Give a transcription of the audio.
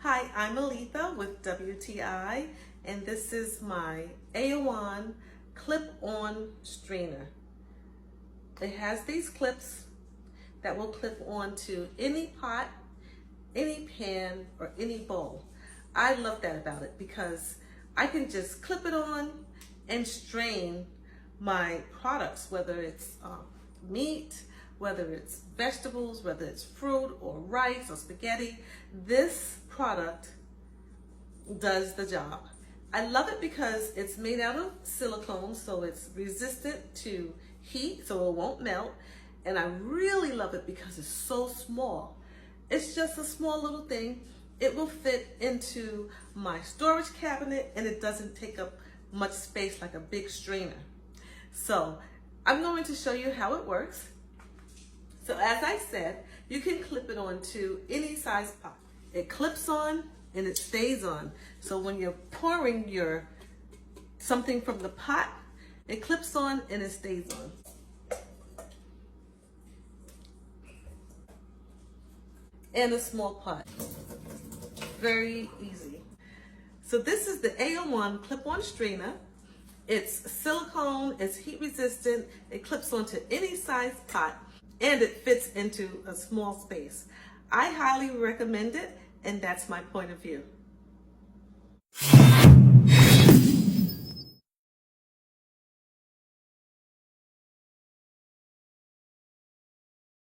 Hi, I'm Aletha with WTI, and this is my AUOON clip-on strainer. It has these clips that will clip onto any pot, any pan, or any bowl. I love that about it because I can just clip it on and strain my products, whether it's meat, whether it's vegetables, whether it's fruit or rice or spaghetti. This product does the job. I love it because it's made out of silicone, so it's resistant to heat, so it won't melt. And I really love it because it's so small. It's just a small little thing. It will fit into my storage cabinet and it doesn't take up much space like a big strainer. So I'm going to show you how it works. So as I said, you can clip it onto any size pot. It clips on and it stays on. So when you're pouring something from the pot, it clips on and it stays on. And a small pot. Very easy. So this is the AUOON clip-on strainer. It's silicone, it's heat resistant, it clips onto any size pot, and it fits into a small space. I highly recommend it, and that's my point of view.